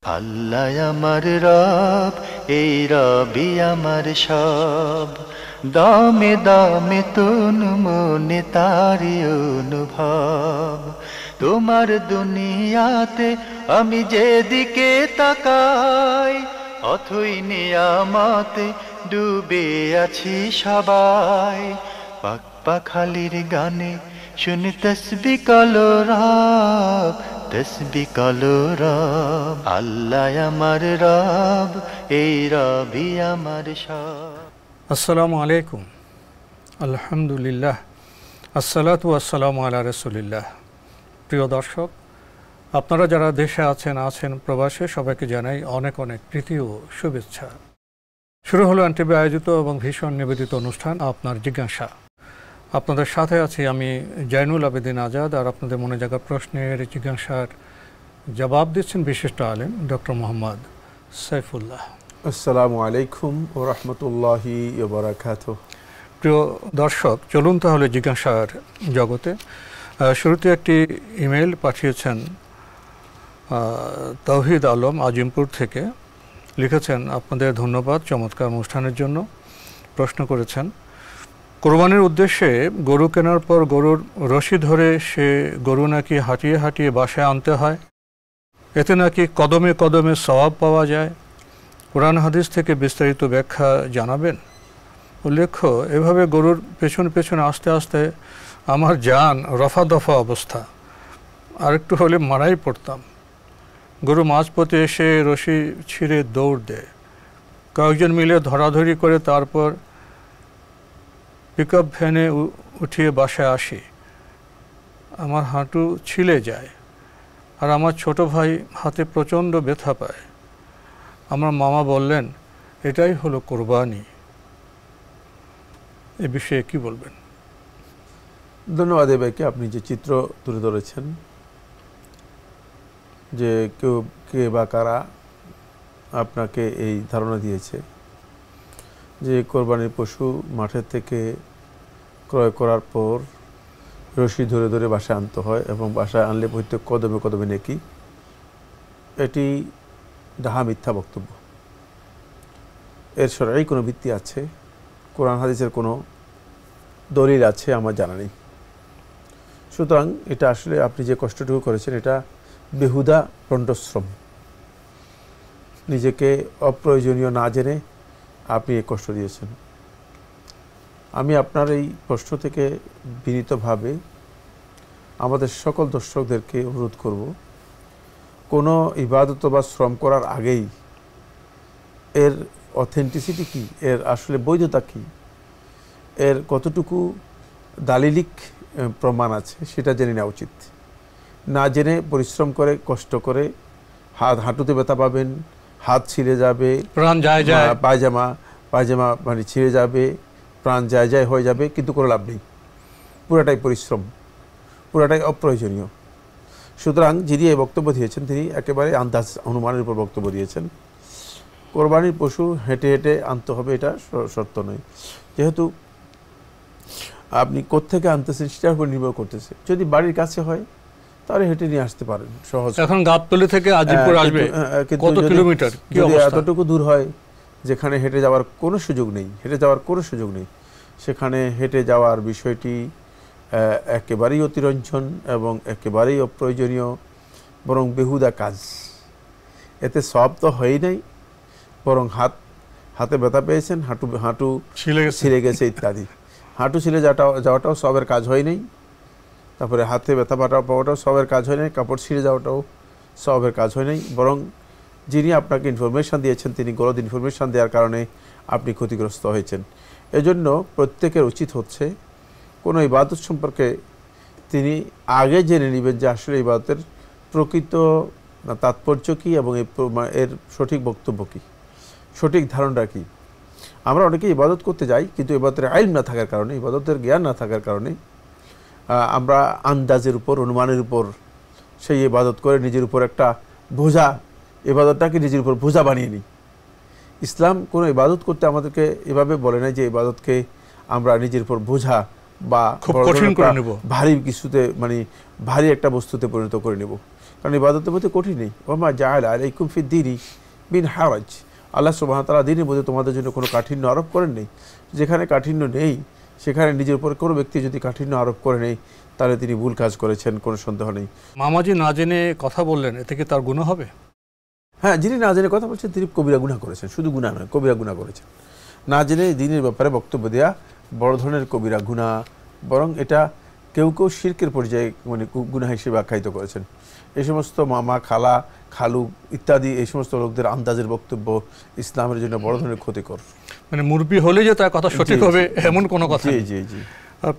আল্লাহ আমার রব, এই রবি আমার সব, দামে দামে তুন মনে তারি অনুভব। তোমার দুনিয়াতে আমি যেদিকে তাকাই, অথই নিয়ামতে ডুবে আছি সবাই। পাক পাখালির গানে শুনি তসবিহ কালো রব, তসবিহ কালো রব। আল্লাহ আমার রব, এই রবি আমার সব। আসসালামু আলাইকুম, আলহামদুলিল্লাহ, আসসালাতু আসসালামু আলা রাসূলিল্লাহ। প্রিয় দর্শক, আপনারা যারা দেশে আছেন প্রবাসে, সবাইকে জানাই অনেক অনেক প্রীতি ও শুভেচ্ছা। শুরু হলো এনটিভি আয়োজিত এবং ভীষণ নিবেদিত অনুষ্ঠান আপনার জিজ্ঞাসা। আপনাদের সাথে আছি আমি জাইনুল আবেদিন আজাদ, আর আপনাদের মনে জাগা প্রশ্নের জিজ্ঞাসার জবাব দিচ্ছেন বিশিষ্ট আলেম ডক্টর মোহাম্মদ সাইফুল্লাহ। আসসালামু আলাইকুম ওয়া রাহমাতুল্লাহি ওয়া বারাকাতুহু। প্রিয় দর্শক, চলুন তাহলে জিজ্ঞাসার জগতে। শুরুতে একটি ইমেল পাঠিয়েছেন তৌহিদ আলম আজিমপুর থেকে। লিখেছেন, আপনাদের ধন্যবাদ চমৎকার অনুষ্ঠানের জন্য। প্রশ্ন করেছেন, কোরবানির উদ্দেশ্যে গরু কেনার পর গরুর রশি ধরে সে গরু নাকি হাঁটিয়ে হাঁটিয়ে বাসায় আনতে হয়, এতে নাকি কদমে কদমে সওয়াব পাওয়া যায়। কোরআন হাদিস থেকে বিস্তারিত ব্যাখ্যা জানাবেন। উল্লেখ্য, এভাবে গরুর পেছন পেছন আস্তে আস্তে আমার জান রফা দফা অবস্থা, আরেকটু হলে মারাই পড়তাম। গরু মাঝপথে এসে রশি ছিঁড়ে দৌড় দেয়, কয়েকজন মিলে ধরাধরি করে তারপর পিকআপ ভ্যানে উঠিয়ে বাসায় আসি। আমার হাঁটু ছিলে যায়, আর আমার ছোট ভাই হাতে প্রচণ্ড ব্যথা পায়। আমার মামা বললেন, এটাই হলো কোরবানি। এ বিষয়ে কি বলবেন? ধন্যবাদ এ ভাইকে, আপনি যে চিত্র তুলে ধরেছেন, যে কে বা কারা আপনাকে এই ধারণা দিয়েছে যে কোরবানির পশু মাঠের থেকে ক্রয় করার পর রশি ধরে ধরে বাসায় আনতে হয় এবং বাসায় আনলে প্রত্যেক কদমে কদমে নেকি। এটি ডাহা মিথ্যা বক্তব্য। এর শরঈ কোনো ভিত্তি আছে, কোরআন হাদিসের কোনো দলিল আছে আমার জানা নেই। সুতরাং এটা আসলে আপনি যে কষ্টটুকু করেছেন, এটা বেহুদা পণ্ডশ্রম। নিজেকে অপ্রয়োজনীয় না জেনে আপনি এই কষ্ট দিয়েছেন। আমি আপনার এই প্রশ্ন থেকে বিনীতভাবে আমাদের সকল দর্শকদেরকে অনুরোধ করব, কোনো ইবাদত বা শ্রম করার আগেই এর অথেন্টিসিটি কী, এর আসলে বৈধতা কী, এর কতটুকু দালিলিক প্রমাণ আছে সেটা জেনে নেওয়া উচিত। না জেনে পরিশ্রম করে কষ্ট করে হাঁটুতে ব্যথা পাবেন, হাত ছিঁড়ে যাবে, প্রাণ যায় যায়, পায়জামা মানে ছিঁড়ে যাবে, প্রাণ যায় যায় হয়ে যাবে, কিন্তু কোনো লাভ নেই। পুরাটাই পরিশ্রম, পুরাটাই অপ্রয়োজনীয়। সুতরাং যিনি এই বক্তব্য দিয়েছেন তিনি একেবারে আন্দাজ অনুমানের উপর বক্তব্য দিয়েছেন। কোরবানির পশু হেঁটে হেঁটে আনতে হবে এটা শর্ত নয়। যেহেতু আপনি কোত্থেকে আনতেছেন সেটার উপর নির্ভর করতেছে। যদি বাড়ির কাছে হয় তাহলে হেঁটে নিয়ে আসতে পারেন সহজ। এখন গাবতলী থেকে আজিমপুর আসবে কত কিলোমিটার? যদি এতটুকু দূর হয় যেখানে হেঁটে যাওয়ার কোনো সুযোগ নেই, সেখানে হেঁটে যাওয়ার বিষয়টি একেবারেই অতিরঞ্জন এবং একেবারেই অপ্রয়োজনীয়, বরং বেহুদা কাজ। এতে সব তো হয়ই নাই, বরং হাতে ব্যথা পেয়েছেন, হাঁটু ছিঁড়ে গেছে ইত্যাদি। হাঁটু ছিঁড়ে যাওয়াটাও সবের কাজ হয় নাই, তারপরে হাতে ব্যথা পাওয়াটাও সবের কাজ হয় নাই, কাপড় ছিঁড়ে যাওয়াটাও সবের কাজ হয় নাই, বরং যিনি আপনাকে ইনফরমেশান দিয়েছেন তিনি গলদ ইনফরমেশান দেওয়ার কারণে আপনি ক্ষতিগ্রস্ত হয়েছেন। এজন্য প্রত্যেকের উচিত হচ্ছে কোনো ইবাদত সম্পর্কে তিনি আগে জেনে নেবেন যে আসলে ইবাদতের প্রকৃত তাৎপর্য কী এবং এর সঠিক বক্তব্য কী, সঠিক ধারণা কী। আমরা অনেকে ইবাদত করতে যাই, কিন্তু ইবাদতের আইল না থাকার কারণে, ইবাদতের জ্ঞান না থাকার কারণে আমরা আন্দাজের উপর, অনুমানের উপর সেই ইবাদত করে নিজের উপর একটা বোঝা, ইবাদতটাকে নিজের উপর বোঝা বানিয়ে নিই। ইসলাম কোনো ইবাদত করতে আমাদেরকে এভাবে বলে না যে ইবাদতকে আমরা নিজের উপর বোঝা বা খুব কঠিন করে নেব, ভারী কিছুতে, মানে ভারী একটা বস্তুতে পরিণত করে নেব। কারণ ইবাদতের মধ্যে কঠিন নেই। ওমা জাআলা আলাইকুম ফিদ-দীনি মিন হারাজ, আল্লাহ সুবহানাহু ওয়া তাআলা দ্বীনের মধ্যে তোমাদের জন্য কোনো কাঠিন্য আরোপ করেন নেই। যেখানে কাঠিন্য নেই সেখানে নিজের উপর কোনো ব্যক্তি যদি কাঠিন্য আরোপ করে নেই তাহলে তিনি ভুল কাজ করেছেন, কোনো সন্দেহ নেই। মামাজি না জেনে কথা বললেন, এতে কি তার গুনাহ হবে? হ্যাঁ, যিনি না জেনে কথা বলছেন তিনি কবিরা গুনাহ করেছেন, শুধু গুনাহ নয়, কবিরা গুনাহ করেছেন। না জেনে দ্বীনের ব্যাপারে বক্তব্য দেওয়া বড় ধরনের কবিরা গুনাহ, বরং এটা কেউ কেউ শিরকের পর্যায়ে মানে গুনাহ হিসেবে আখ্যায়িত করেছেন। এই সমস্ত মামা, খালা, খালু ইত্যাদি এই সমস্ত লোকদের আন্দাজের বক্তব্য ইসলামের জন্য বড় ধরনের ক্ষতিকর। মানে মুরব্বি হলে যে তার কথা সঠিক হবে এমন কোনো কথা নেই। জি জি।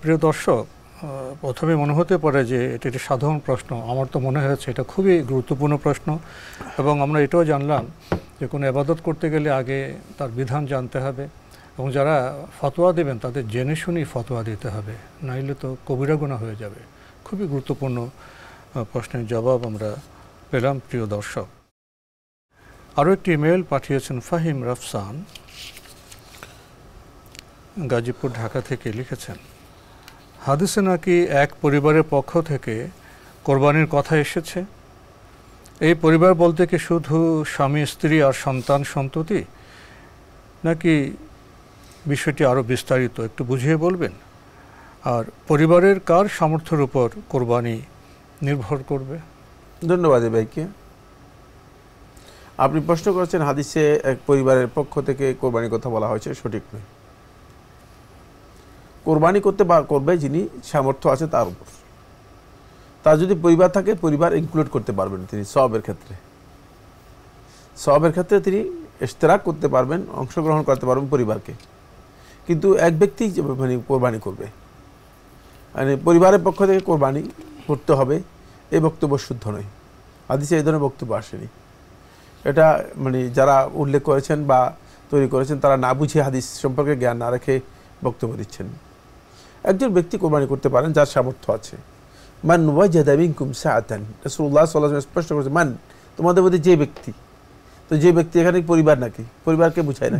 প্রিয় দর্শক, প্রথমে মনে হতে পারে যে এটি একটি সাধারণ প্রশ্ন, আমার তো মনে হয়েছে এটা খুবই গুরুত্বপূর্ণ প্রশ্ন। এবং আমরা এটাও জানলাম যে কোনো ইবাদত করতে গেলে আগে তার বিধান জানতে হবে, এবং যারা ফতোয়া দেবেন তাদের জেনে শুনেই ফতোয়া দিতে হবে, নাইলে তো কবিরা গুনাহ হয়ে যাবে। খুবই গুরুত্বপূর্ণ প্রশ্নের জবাব আমরা পেলাম প্রিয় দর্শক। আরও একটি ইমেল পাঠিয়েছেন ফাহিম রাফসান, গাজীপুর ঢাকা থেকে। লিখেছেন, হাদিসে নাকি এক পরিবারের পক্ষ থেকে কোরবানির কথা এসেছে। এই পরিবার বলতে কি শুধু স্বামী, স্ত্রী আর সন্তান সন্ততি, নাকি বিষয়টি আরও বিস্তারিত? একটু বুঝিয়ে বলবেন। আর পরিবারের কার সামর্থ্যের উপর কোরবানি নির্ভর করবে? ধন্যবাদ ভাইকে। আপনি প্রশ্ন করেছেন হাদিসে এক পরিবারের পক্ষ থেকে কোরবানির কথা বলা হয়েছে, সঠিক নয়। কোরবানি করবে যিনি সামর্থ্য আছে তার উপর। তার যদি পরিবার থাকে, পরিবার ইনক্লুড করতে পারবেন তিনি সওয়াবের ক্ষেত্রে। সওয়াবের ক্ষেত্রে তিনি ইশতেরাক করতে পারবেন, অংশগ্রহণ করতে পারবেন পরিবারকে। কিন্তু এক ব্যক্তি মানে কোরবানি করবে, মানে পরিবারের পক্ষ থেকে কোরবানি করতে হবে, এই বক্তব্য শুদ্ধ নয়। হাদিসে এই ধরনের বক্তব্য আসেনি। এটা মানে যারা উল্লেখ করেছেন বা তৈরি করেছেন তারা না বুঝে হাদিস সম্পর্কে জ্ঞান না রেখে বক্তব্য দিচ্ছেন। একজন ব্যক্তি কোরবানি করতে পারেন যার সামর্থ্য আছে। মান ওয়াজাদা মিনকুম সাআতান, রাসূলুল্লাহ সাল্লাল্লাহু আলাইহি ওয়াসাল্লাম স্পষ্ট করেছেন, মান তোমাদের মধ্যে যে ব্যক্তি, তো যে ব্যক্তি এখানে পরিবার নাকি, পরিবারকে বোঝায় না,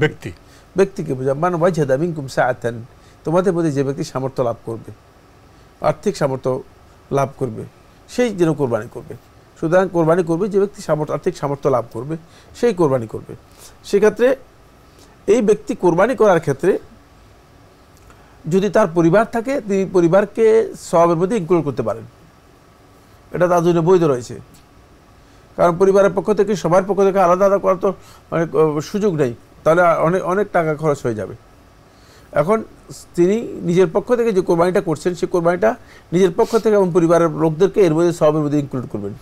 ব্যক্তিকে বোঝায়। মান ওয়াজাদা মিনকুম সাআতান, তোমাদের মধ্যে যে ব্যক্তি সামর্থ্য লাভ করবে, আর্থিক সামর্থ্য লাভ করবে, সেই যেন কোরবানি করবে। সুতরাং কোরবানি করবে যে ব্যক্তি আর্থিক সামর্থ্য লাভ করবে, সেই কোরবানি করবে। সেক্ষেত্রে এই ব্যক্তি কোরবানি করার ক্ষেত্রে যদি তার পরিবার থাকে, তিনি পরিবারকে সওয়াবের মধ্যে ইনক্লুড করতে পারেন, এটা তার জন্য বৈধ রয়েছে। কারণ পরিবারের পক্ষ থেকে, সবার পক্ষ থেকে আলাদা আলাদা করার তো মানে সুযোগ নেই, তাহলে অনেক অনেক টাকা খরচ হয়ে যাবে। এখন তিনি নিজের পক্ষ থেকে যে কোরবানিটা করছেন, সেই কোরবানিটা নিজের পক্ষ থেকে এবং পরিবারের লোকদেরকে এর মধ্যে সওয়াবের মধ্যে ইনক্লুড করবেন।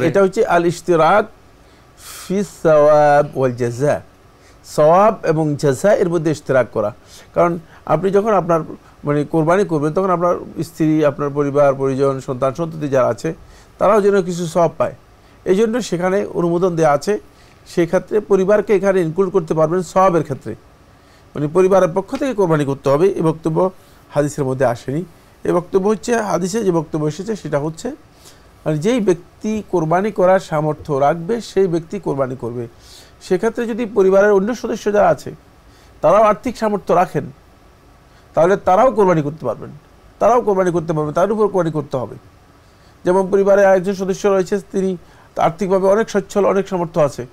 এটা হচ্ছে আল ইশতিরাক ফি সওয়াব ওয়াল জাযা, সওয়াব এবং জাযা এর মধ্যে ইশতিরাক করা। কারণ আপনি যখন আপনার মানে কোরবানি করবেন, তখন আপনার স্ত্রী, আপনার পরিবার পরিজন, সন্তান সন্ততি যারা আছে তারাও যেন কিছু সওয়াব পায়, এই জন্য সেখানে অনুমোদন দেওয়া আছে। সেই ক্ষেত্রে পরিবারকে এখানে ইনক্লুড করতে পারবেন সওয়াবের ক্ষেত্রে, মানে পরিবারের পক্ষ থেকে কোরবানি করতে হবে। এই বক্তব্য হাদিসের মধ্যে আসেনি। এই বক্তব্য হচ্ছে হাদিসে যে বক্তব্য এসেছে সেটা হচ্ছে মানে যেই ব্যক্তি কোরবানি করার সামর্থ্য রাখবে সেই ব্যক্তি কোরবানি করবে। সেক্ষেত্রে যদি পরিবারের অন্য সদস্য যারা আছে তারাও আর্থিক সামর্থ্য রাখেন, তাহলে তারাও কোরবানি করতে পারবেন, তার উপর কোরবানি করতে হবে। যেমন পরিবারে আরেকজন সদস্য রয়েছে, তিনি আর্থিকভাবে অনেক সচ্ছল, অনেক সামর্থ্য আছে,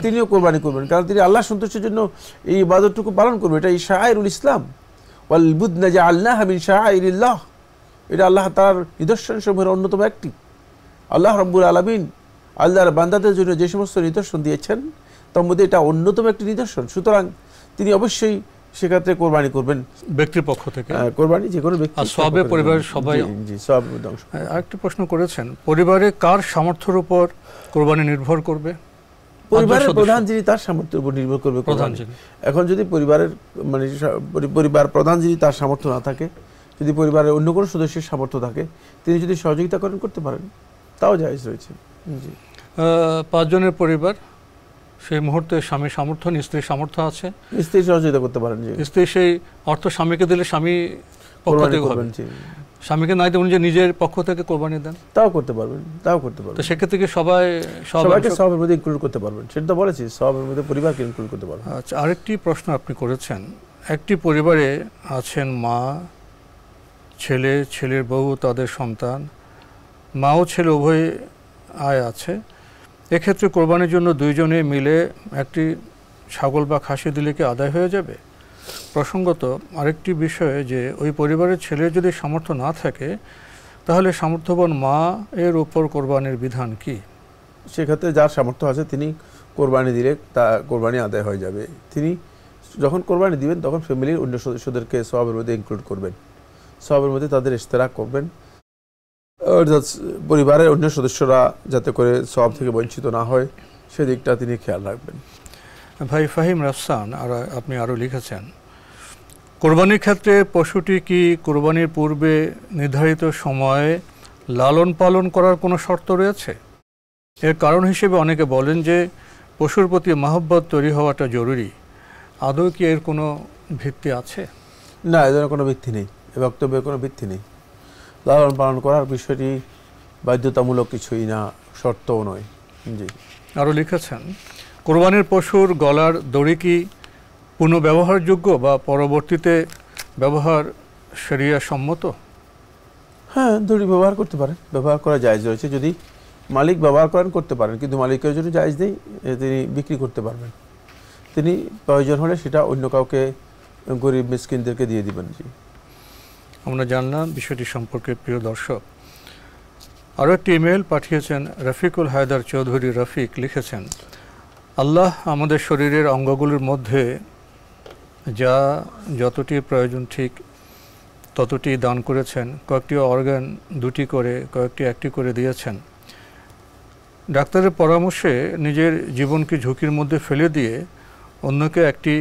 তিনিও কোরবানি করবেন, কারণ তিনি আল্লাহ সন্তুষ্টির জন্য এই ইবাদতটুকু পালন করবে। এটা শাআইরুল ইসলাম, ওয়াল বুদনা জাআলনাহা মিন শাআইরিল্লাহ, এটা আল্লাহ তার নিদর্শন সমূহের অন্যতম একটি। আল্লাহ রাব্বুল আলামিন আল্লাহর বান্দাদের জন্য যে সমস্ত নিদর্শন দিয়েছেন তার মধ্যে এটা অন্যতম একটি নিদর্শন। সুতরাং তিনি অবশ্যই সেক্ষেত্রে কোরবানি করবেন ব্যক্তির পক্ষ থেকে, কোরবানি যে কোনো ব্যক্তি, সবে পরিবারের সবাই। আরেকটি প্রশ্ন করেছেন, পরিবারে কার সামর্থ্যের উপর কোরবানি নির্ভর করবে? পরিবারের প্রধান যিনি, তার সামর্থ্যের উপর নির্ভর করবে। এখন যদি পরিবারের মানে পরিবার প্রধান যিনি, তার সামর্থ্য না থাকে, যদি পরিবারের অন্য কোনো সদস্যের সামর্থ্য থাকে, তিনি যদি সহযোগিতা করেন করতে পারেন, তাও জায়েজ রয়েছে। জি, 5 জনের পরিবার, সেই মুহূর্তে স্বামীর সামর্থ্য, স্ত্রীর সামর্থ্য আছে, স্ত্রী সহযোগিতা করতে পারেন। স্ত্রী সেই অর্থ স্বামীকে দিলে স্বামী পক্ষ থেকে হবে, স্বামীকে নাই দেন যে নিজের পক্ষ থেকে কোরবানি দেন, তাও করতে পারবেন। তো সেক্ষেত্রে কি সবাইকে সবের মধ্যে ইনক্লুড করতে পারবেন? সেটা তো বলেছি, সবের মধ্যে পরিবারকে ইনক্লুড করতে পারবেন। আচ্ছা, আরেকটি প্রশ্ন আপনি করেছেন, একটি পরিবারে আছেন মা, ছেলে, ছেলের বউ, তাদের সন্তান মা ও ছেলে উভয় আয় আছে, এক্ষেত্রে কোরবানির জন্য দুইজনে মিলে একটি ছাগল বা খাসি দিলে কি আদায় হয়ে যাবে? প্রসঙ্গত আরেকটি বিষয় যে ওই পরিবারের ছেলে যদি সামর্থ্য না থাকে তাহলে সামর্থ্যবান মা এর উপর কোরবানির বিধান কি? সেক্ষেত্রে যার সামর্থ্য আছে তিনি কোরবানি দিলে তা কোরবানি আদায় হয়ে যাবে। তিনি যখন কোরবানি দিবেন তখন ফ্যামিলির অন্য সদস্যদেরকে সওয়াবের মধ্যে ইনক্লুড করবেন, সওয়াবের মধ্যে তাদের ইশতেরাক করবেন, অর্থাৎ পরিবারের অন্য সদস্যরা যাতে করে সওয়াব থেকে বঞ্চিত না হয় সেদিকটা তিনি খেয়াল রাখবেন। ভাই ফাহিম রাফসান আপনি আরও লিখেছেন, কোরবানির ক্ষেত্রে পশুটি কি কোরবানির পূর্বে নির্ধারিত সময়ে লালন পালন করার কোনো শর্ত রয়েছে? এর কারণ হিসেবে অনেকে বলেন যে পশুর প্রতি মহব্বত তৈরি হওয়াটা জরুরি। আদৌ কি এর কোনো ভিত্তি আছে? না, এ ধরনের কোনো ভিত্তি নেই, এ বক্তব্যের কোনো ভিত্তি নেই। লালন পালন করার বিষয়টি বাধ্যতামূলক কিছুই না, শর্তও নয়। জি। আরও লিখেছেন, কোরবানির পশুর গলার দড়ি কি পুনঃব্যবহারযোগ্য বা পরবর্তীতে ব্যবহার শরিয়া সম্মত? হ্যাঁ, দড়ি ব্যবহার করতে পারেন, ব্যবহার করা জায়েজ রয়েছে। যদি মালিক ব্যবহার করেন করতে পারেন, কিন্তু মালিকের জন্য জায়েজ নেই, তিনি বিক্রি করতে পারবেন। তিনি প্রয়োজন হলে সেটা অন্য কাউকে, গরিব মিসকিনদেরকে দিয়ে দিবেন। জি, আমরা জানলাম বিষয়টি সম্পর্কে। প্রিয় দর্শক, আরও একটি ইমেল পাঠিয়েছেন রফিকুল হায়দার চৌধুরী রফিক। লিখেছেন, আল্লাহ আমাদের শরীরের অঙ্গগুলির মধ্যে যা যতটি প্রয়োজন ঠিক ততটি দান করেছেন। কয়েকটি অর্গান দুটি করে, কয়েকটি একটি করে দিয়েছেন। ডাক্তারের পরামর্শে নিজের জীবনকে ঝুঁকির মধ্যে ফেলে দিয়ে অন্যকে একটি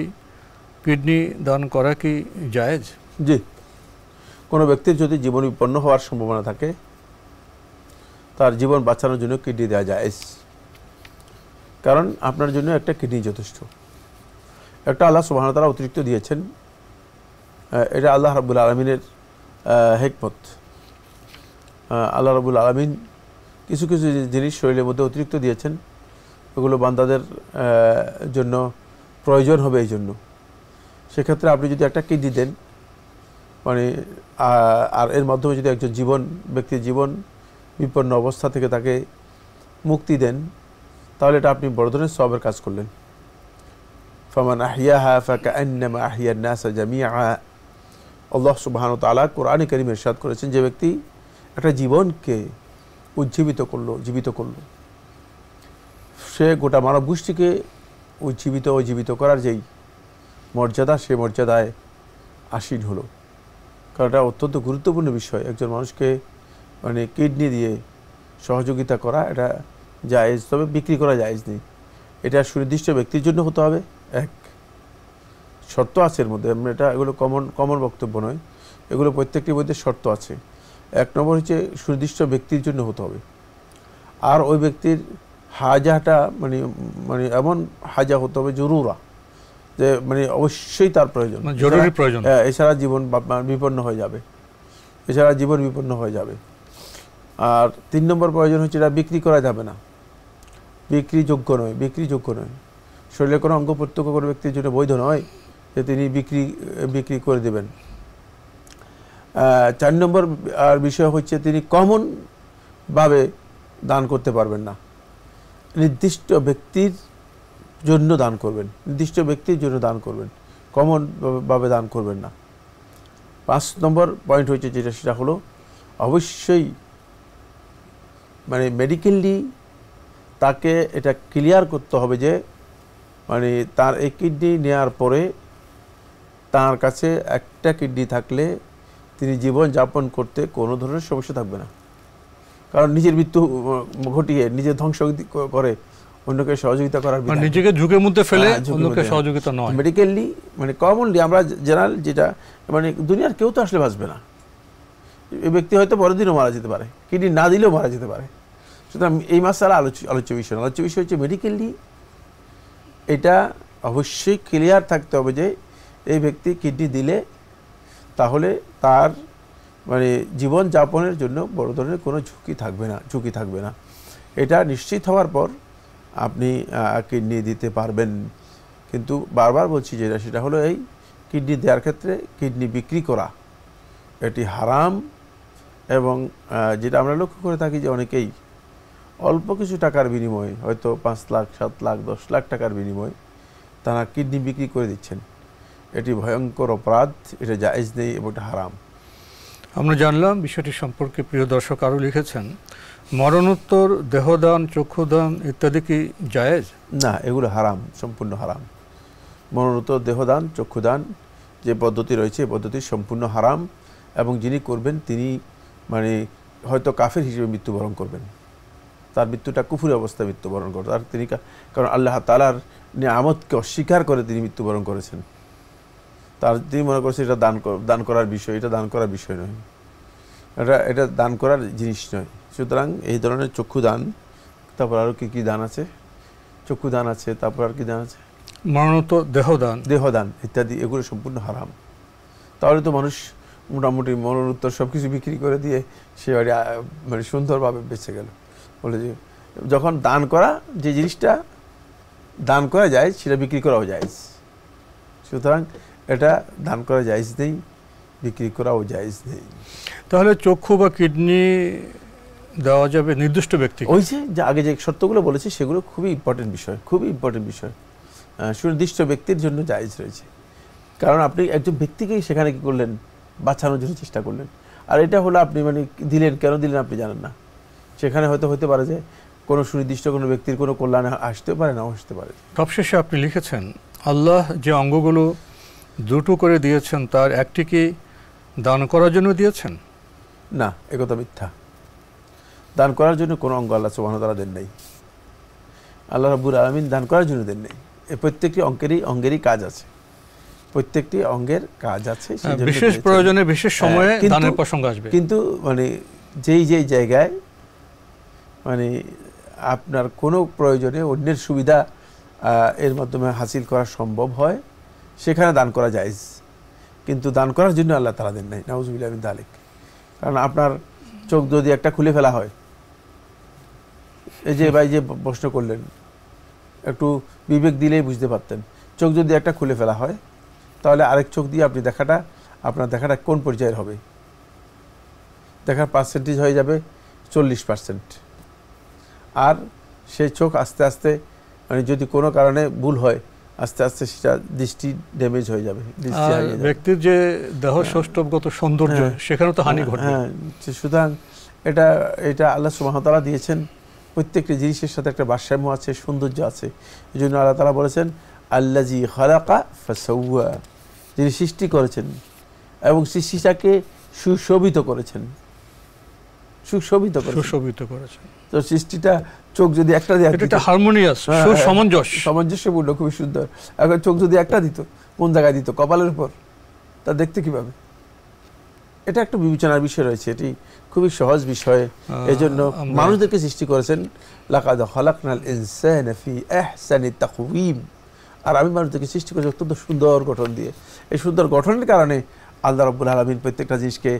কিডনি দান করা কি জায়েজ? জি, কোনো ব্যক্তির যদি জীবন বিপন্ন হওয়ার সম্ভাবনা থাকে তার জীবন বাঁচানোর জন্য কিডনি দেওয়া জায়েজ। কারণ আপনার জন্য একটা কিডনি যথেষ্ট। একটা আল্লাহ সুবহানাহু ওয়া তাআলা অতিরিক্ত দিয়েছেন, এটা আল্লাহ রাব্বুল আলামিনের হিকমত। আল্লাহ রাব্বুল আলামিন কিছু কিছু জিনিস শরীরের মধ্যে অতিরিক্ত দিয়েছেন, এগুলো বান্দাদের জন্য প্রয়োজন হবে। এই জন্য সেক্ষেত্রে আপনি যদি একটা কিডনি দেন, মানে আর এর মাধ্যমে যদি একজন ব্যক্তির জীবন বিপন্ন অবস্থা থেকে তাকে মুক্তি দেন, তাহলে এটা আপনি বড় ধরনের সওয়াবের কাজ করলেন। ফামান আহিয়াহা ফাকান্নামা আহিয়ান নাস জামিআ। আল্লাহ সুবহানাহু ওয়া তাআলা কোরআনে কারীমে ইরশাদ করেছেন, যে ব্যক্তি একটা জীবনকে জীবিত করলো, সে গোটা মানব গোষ্ঠীকে জীবিত করার যেই মর্যাদা, সে মর্যাদায় আসীন হলো। কারণ এটা অত্যন্ত গুরুত্বপূর্ণ বিষয়। একজন মানুষকে মানে কিডনি দিয়ে সহযোগিতা করা এটা জায়েজ, তবে বিক্রি করা জায়েজ নেই। এটা সুনির্দিষ্ট ব্যক্তির জন্য হতে হবে। এক শর্ত আছে এর মধ্যে, এগুলো কমন বক্তব্য নয়, এগুলো প্রত্যেকটির মধ্যে শর্ত আছে। এক নম্বর হচ্ছে সুনির্দিষ্ট ব্যক্তির জন্য হতে হবে, আর ওই ব্যক্তির হাজাটা মানে এমন হাজা হতে হবে জরুরা, যে মানে অবশ্যই তার প্রয়োজন, জরুরি প্রয়োজন, এছাড়া জীবন বিপন্ন হয়ে যাবে। আর 3 নম্বর প্রয়োজন হচ্ছে এটা বিক্রি করা যাবে না, বিক্রিযোগ্য নয়। শরীরের কোনো অঙ্গ প্রত্যক্ষ কোনো ব্যক্তির জন্য বৈধ নয় যে তিনি বিক্রি করে দেবেন। 4 নম্বর আর বিষয় হচ্ছে তিনি কমনভাবে দান করতে পারবেন না, নির্দিষ্ট ব্যক্তির জন্য দান করবেন, কমনভাবে দান করবেন না। 5 নম্বর পয়েন্ট হচ্ছে সেটা হলো অবশ্যই মানে মেডিকেলি তাকে এটা ক্লিয়ার করতে হবে যে মানে তার এই কিডনি নেওয়ার পরে তার কাছে একটা কিডনি থাকলে তিনি জীবন যাপন করতে কোনো ধরনের সমস্যা থাকবে না। কারণ নিজের মৃত্যু ঘটিয়ে নিজের ধ্বংস করে অন্যকে সহযোগিতা করার, নিজেকে ঝুঁকির মধ্যে ফেলে অন্যকে সহযোগিতা নয়। মেডিকেলি মানে কমনলি আমরা জেনারেল যেটা মানে দুনিয়ার কেউ তো আসলে বাঁচবে না, এই ব্যক্তি হয়তো পরের দিনও মারা যেতে পারে, কিডনি না দিলেও মারা যেতে পারে। সুতরাং এই মাসালা আলোচ্য বিষয় হচ্ছে মেডিকেলি এটা অবশ্যই ক্লিয়ার থাকতে হবে যে এই ব্যক্তি কিডনি দিলে তাহলে তার মানে জীবন যাপনের জন্য বড় ধরনের কোনো ঝুঁকি থাকবে না। এটা নিশ্চিত হওয়ার পর আপনি কিডনি দিতে পারবেন। কিন্তু বারবার বলছি সেটা হলো এই কিডনি দেওয়ার ক্ষেত্রে কিডনি বিক্রি করা এটি হারাম, এবং যেটা আমরা লক্ষ্য করে থাকি যে অনেকেই অল্প কিছু টাকার বিনিময়ে, হয়তো 5 লাখ 7 লাখ 10 লাখ টাকার বিনিময়ে তারা কিডনি বিক্রি করে দিচ্ছেন। এটি ভয়ঙ্কর অপরাধ, এটা জায়েজ নেই এবং এটা হারাম। আমরা জানলাম বিষয়টি সম্পর্কে। প্রিয় দর্শক আরও লিখেছেন, মরণোত্তর দেহদান, চক্ষুদান ইত্যাদি কি জায়েজ? না, এগুলো হারাম, সম্পূর্ণ হারাম। মরণোত্তর দেহদান, চক্ষুদান যে পদ্ধতি রয়েছে এই পদ্ধতি সম্পূর্ণ হারাম, এবং যিনি করবেন তিনি মানে হয়তো কাফের হিসেবে মৃত্যুবরণ করবেন, তার মৃত্যুটা কুফুরি অবস্থায় মৃত্যুবরণ করবেন। আর তিনি কারণ আল্লাহ তাআলার নিয়ামতকে অস্বীকার করে তিনি মৃত্যুবরণ করেছেন, তিনি মনে করছেন এটা দান করার বিষয়, এটা দান করার বিষয় নয়, এটা দান করার জিনিস নয়। সুতরাং এই ধরনের চক্ষুদান, তারপর আরও কি দান আছে, চক্ষুদান আছে, তারপর আর কি দান আছে, মরণোত্তর দেহদান ইত্যাদি, এগুলো সম্পূর্ণ হারাম। তাহলে তো মানুষ মোটামুটি মরণোত্তর সব কিছু বিক্রি করে দিয়ে সে মানে সুন্দরভাবে বেঁচে গেল। বলে যে যখন দান করা, যে জিনিসটা দান করা যায় সেটা বিক্রি করাও জায়েজ। সুতরাং এটা দান করা জায়েজ নেই, বিক্রি করাও জায়েজ নেই। তাহলে চক্ষু বা কিডনি দেওয়া যাবে নির্দিষ্ট ব্যক্তি? ওই যে আগে যে শর্তগুলো বলেছি সেগুলো খুবই ইম্পর্টেন্ট বিষয়, খুবই ইম্পর্টেন্ট বিষয়। সুনির্দিষ্ট ব্যক্তির জন্য জায়েজ রয়েছে, কারণ আপনি একজন ব্যক্তিকেই সেখানে কি করলেন, বাঁচানোর জন্য চেষ্টা করলেন। আর এটা হলো আপনি মানে দিলেন, কেন দিলেন আপনি জানেন না। সেখানে হয়তো হতে পারে যে কোনো সুনির্দিষ্ট কোনো ব্যক্তির কোনো কল্যাণে আসতে পারে, নাও আসতে পারে। সবশেষে আপনি লিখেছেন, আল্লাহ যে অঙ্গগুলো দুটো করে দিয়েছেন তার একটি কি দান করার জন্য দিয়েছেন? না, একথা মিথ্যা। দান করার জন্য কোনো অঙ্গ আল্লাহ সুবহানাহু ওয়া তাআলা দেন নাই। আল্লাহ রাব্বুল আলামিন দান করার জন্য দেন নাই। এই প্রত্যেকটি অঙ্গেরই কাজ আছে, প্রত্যেকটি অঙ্গের কাজ আছে, বিশেষ প্রয়োজনে বিশেষ সময়ে দানের প্রসঙ্গ আসবে। কিন্তু মানে যেই জায়গায় মানে আপনার কোনো প্রয়োজনে অন্যের সুবিধা এর মাধ্যমে হাসিল করা সম্ভব হয়, সেখানে দান করা জায়েজ। কিন্তু দান করার জন্য আল্লাহ তাআলা দেন নাই, নাউযুবিল্লাহি মিন যালিক। কারণ আপনার চোখ যদি একটা খুলে ফেলা হয়, এই যে ভাই যে প্রশ্ন করলেন, একটু বিবেক দিলেই বুঝতে পারতেন, চোখ যদি একটা খুলে ফেলা হয় তাহলে আরেক চোখ দিয়ে আপনার দেখাটা কোন পর্যায়ের হবে? দেখার পার্সেন্টেজ হয়ে যাবে 40%। আর সেই চোখ আস্তে আস্তে মানে যদি কোনো কারণে ভুল হয়, আস্তে আস্তে সেটা দৃষ্টি ড্যামেজ হয়ে যাবে, ব্যক্তির যে দেহ সৌষ্ঠবগত সৌন্দর্য সেখানে তো হানি ঘটবে। সুতরাং এটা আল্লাহ সুবহানাহু ওয়া তাআলা দিয়েছেন। প্রত্যেকটি জিনিসের সাথে একটা ভারসাম্য আছে, সৌন্দর্য আছে। এই জন্য আল্লাহ তাআলা বলেছেন, আল্লাযী খালাকা ফাসাওয়া, যিনি সৃষ্টি করেছেন এবং সৃষ্টিটাকে সুশোভিত করেছেন। তো সৃষ্টিটা চোখ যদি একটা দিয়ে, এটা হারমোনিয়াস, সামঞ্জস্যপূর্ণ, খুবই সুন্দর। এখন চোখ যদি একটা দিত, কোন জায়গায় দিত? কপালের উপর। তা দেখতে কিভাবে? এটা একটা বিবেচনার বিষয় রয়েছে, এটি খুবই সহজ বিষয়। এজন্য মানুষদেরকে সৃষ্টি করেছেন, লাকাদ খালাকনাল ইনসানা ফি আহসানি তাকওয়িম। আর আমি মানুষদেরকে সৃষ্টি করেছি অত্যন্ত সুন্দর গঠন দিয়ে। এই সুন্দর গঠনের কারণে আল্লাহ রাব্বুল আলামিন প্রত্যেকটা জিনিসকে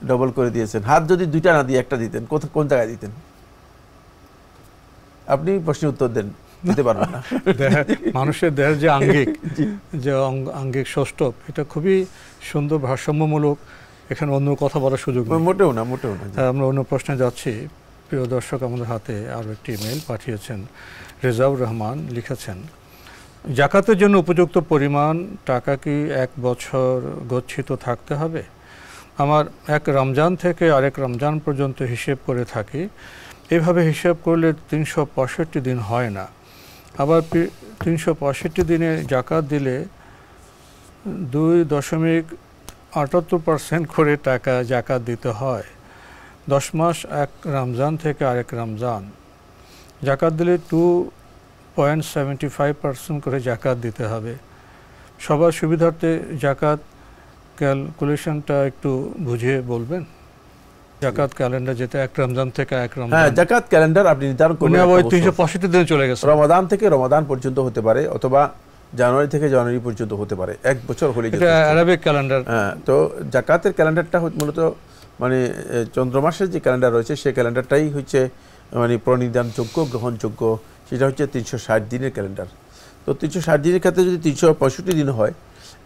ডবল করে দিয়েছেন। হাত যদি দুইটা না দিয়ে একটা দিতেন, কোন জায়গায় দিতেন? আপনি প্রশ্নের উত্তর দেন, দিতে পারবেন না। মানুষের দেহের যে আঙ্গিক সৌষ্ঠব, এটা খুবই সুন্দর, ভারসাম্যমূলক। এখানে অন্য কথা বলার সুযোগ নেই, মোটেও না। আমরা অন্য প্রশ্নে যাচ্ছি। প্রিয় দর্শক, আমাদের হাতে আরও একটি ইমেল পাঠিয়েছেন। রেজাউর রহমান লিখেছেন, জাকাতের জন্য উপযুক্ত পরিমাণ টাকা কি 1 বছর গচ্ছিত থাকতে হবে? আমার এক রমজান থেকে আরেক রমজান পর্যন্ত হিসেব করে থাকি। এভাবে হিসাব করলে 365 দিন হয় না। আবার 365 দিনে জাকাত দিলে 2.78% করে টাকা জাকাত দিতে হয়। 10 মাস এক রমজান থেকে আরেক রমজান। জাকাত দিলে 2.75% করে জাকাত দিতে হবে। সবার সুবিধার্থে জাকাত ক্যালকুলেশনটা একটু বুঝিয়ে বলবেন। জাকাত ক্যালেন্ডার যেটা এক রমজান থেকে এক রমজান, হ্যাঁ, জাকাত ক্যালেন্ডার আপনি নির্ধারণ করবেন। 365 দিনে চলে গেছে। রমাদান থেকে রমাদান পর্যন্ত হতে পারে, অথবা জানুয়ারি থেকে জানুয়ারি পর্যন্ত হতে পারে। 1 বছর হলে এটা আরবিক ক্যালেন্ডার। হ্যাঁ, তো জাকাতের ক্যালেন্ডারটা মূলত মানে চন্দ্রমাসের যে ক্যালেন্ডার রয়েছে সেই ক্যালেন্ডারটাই হচ্ছে মানে প্রণিধানযোগ্য, গ্রহণযোগ্য। সেটা হচ্ছে 360 দিনের ক্যালেন্ডার। তো 360 দিনের ক্ষেত্রে যদি 365 দিন হয়,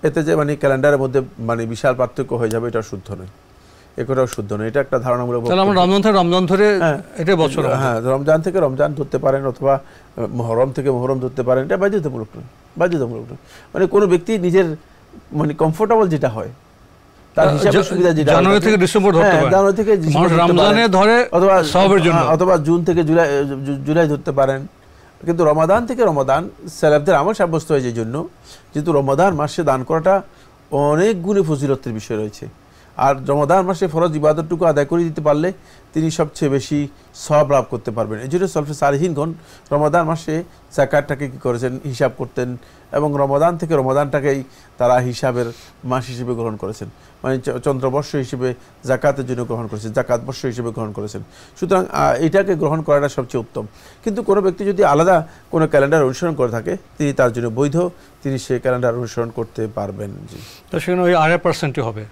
এতে যে মানে ক্যালেন্ডারের মধ্যে মানে বিশাল পার্থক্য হয়ে যাবে, এটা শুদ্ধ নয়। এ কথাও শুদ্ধ নয়, এটা একটা ধারণামূলক। তাহলে আমরা রমজান ধরে এটা বছর, হ্যাঁ, রমজান থেকে রমজান ধরতে পারেন অথবা মুহররম থেকে মুহররম ধরতে পারেন, এটা বাধ্যতামূলক নয়, বাধ্যতামূলক নয়। মানে কোনো ব্যক্তি নিজের মানে কমফোর্টেবল যেটা হয়, তার হিসাবে সুবিধা যেটা, জানুয়ারি থেকে ডিসেম্বর ধরতে পারেন, জানুয়ারি থেকে রমজানে ধরে অথবা জুন থেকে জুলাই ধরতে পারেন। কিন্তু রমাদান থেকে রমাদান সালাফদের আমল সাব্যস্ত হয় যে জন্য, যেহেতু রমাদান মাসে দান করাটা অনেক গুণে ফজিলতের বিষয় রয়েছে। আর রমাদান মাসে ফরজ ইবাদতটুকু আদায় করে দিতে পারলে তিনি সবচেয়ে বেশি সওয়াব লাভ করতে পারবেন। এই জন্য সলফে সালেহিনগণ রমাদান মাসে যাকাতটাকে কী করেছেন, হিসাব করতেন, এবং রমাদান থেকে রমাদানটাকেই তারা হিসাবের মাস হিসেবে গ্রহণ করেছেন, মানে চন্দ্রবর্ষ হিসেবে যাকাতের জন্য গ্রহণ করেছেন, যাকাত বর্ষ হিসেবে গ্রহণ করেছেন। সুতরাং এটাকে গ্রহণ করাটা সবচেয়ে উত্তম। কিন্তু কোনো ব্যক্তি যদি আলাদা কোনো ক্যালেন্ডার অনুসরণ করে থাকে, তিনি তার জন্য বৈধ, তিনি সেই ক্যালেন্ডার অনুসরণ করতে পারবেন। জি, তো সেখানে ওই 8% হবে।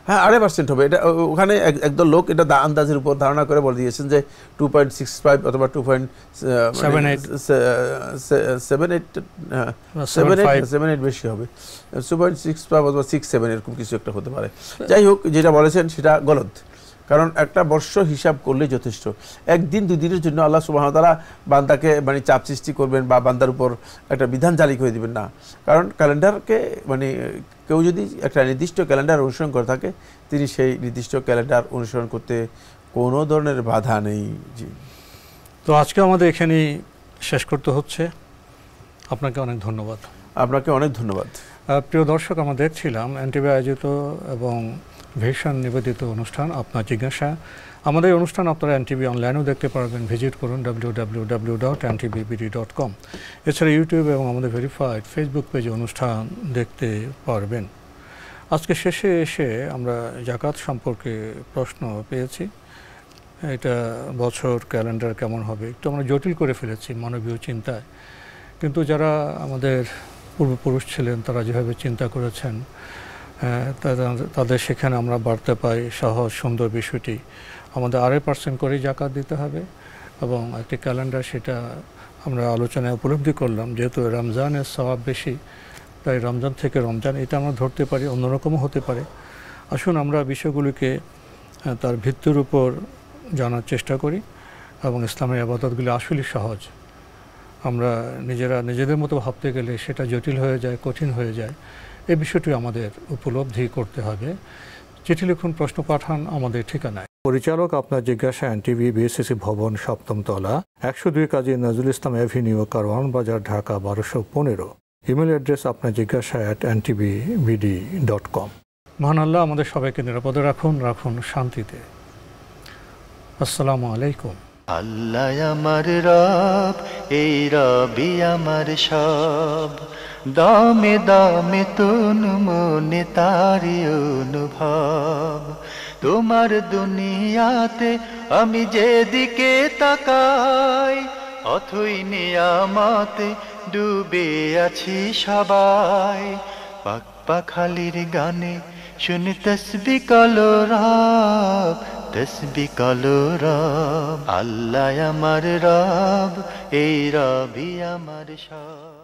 হ্যাঁ, 8% হবে। এটা ওখানে একদল লোক এটা আন্দাজের উপর ধারণা করে বলে দিয়েছেন যে 2.65 অথবা 2.78 বেশি হবে, 2.65 অথবা 67 এরকম কিছু একটা হতে পারে। যাই হোক, যেটা বলেছেন সেটা গলত, কারণ একটা বর্ষ হিসাব করলে যথেষ্ট। একদিন দুদিনের জন্য আল্লাহ সুবহানাহু ওয়া তাআলা বান্দাকে মানে চাপ সৃষ্টি করবেন বা বান্দার উপর একটা বিধান জারি করে দিবেন না। কারণ ক্যালেন্ডারকে মানে কেউ যদি একটা নির্দিষ্ট ক্যালেন্ডার অনুসরণ করে থাকে, তিনি সেই নির্দিষ্ট ক্যালেন্ডার অনুসরণ করতে কোনো ধরনের বাধা নেই। জি, তো আজকে আমাদের এখানেই শেষ করতে হচ্ছে। আপনাকে অনেক ধন্যবাদ। আপনাকে অনেক ধন্যবাদ। প্রিয় দর্শক, আমরা দেখছিলাম এনটিভি আয়োজিত এবং ভিশন নিবেদিত অনুষ্ঠান আপনার জিজ্ঞাসা। আমাদের এই অনুষ্ঠান আপনারা এনটিভি অনলাইনেও দেখতে পারবেন, ভিজিট করুন www.ntvbd.com। এছাড়া ইউটিউব এবং আমাদের ভেরিফাইড ফেসবুক পেজে অনুষ্ঠান দেখতে পারবেন। আজকে শেষে এসে আমরা যাকাত সম্পর্কে প্রশ্ন পেয়েছি। এটা বছর ক্যালেন্ডার কেমন হবে একটু আমরা জটিল করে ফেলেছি মানবীয় চিন্তায়, কিন্তু যারা আমাদের পূর্বপুরুষ ছিলেন তারা যেভাবে চিন্তা করেছেন, তাদের সেখানে আমরা বাড়তে পাই সহজ সুন্দর বিষয়টি। আমাদের 8% করেই যাকাত দিতে হবে, এবং একটি ক্যালেন্ডার, সেটা আমরা আলোচনায় উপলব্ধি করলাম, যেহেতু রমজানের সওয়াব বেশি, তাই রমজান থেকে রমজান এটা আমরা ধরতে পারি, অন্যরকমও হতে পারে। আসুন আমরা বিষয়গুলিকে তার ভিত্তির উপর জানার চেষ্টা করি, এবং ইসলামের ইবাদতগুলি আসলেই সহজ। আমরা নিজেদের মতো ভাবতে গেলে সেটা জটিল হয়ে যায়, কঠিন হয়ে যায়। এই বিষয়টি আমাদের উপলব্ধি করতে হবে। চিঠি লিখুন, প্রশ্ন পাঠান আমাদের ঠিকানায়। পরিচালক আপনার জিজ্ঞাসা, এনটিভি, বিএসসিসি ভবন, 7ম তলা, 102 কাজী নজরুল ইসলাম অ্যাভিনিউ, কারওয়ান বাজার, ঢাকা 1215। ইমেল অ্যাড্রেস আপনার জিজ্ঞাসা @ntvbd.com। মহান আল্লাহ আমাদের সবাইকে নিরাপদে রাখুন শান্তিতে। আসসালামু আলাইকুম। আল্লাহ আমার রব, এই রবি আমার সব, দামে দামে তন মনে তারি অনুভব। তোমার দুনিয়াতে আমি যেদিকে তাকাই, অথই নিয়ামতে ডুবে আছি সবাই। পাক পাখালির গানে শুনি তসবিহ কলরব, তসবিহ কলরব। আল্লাহ আমার রব, এই রবি আমার সব।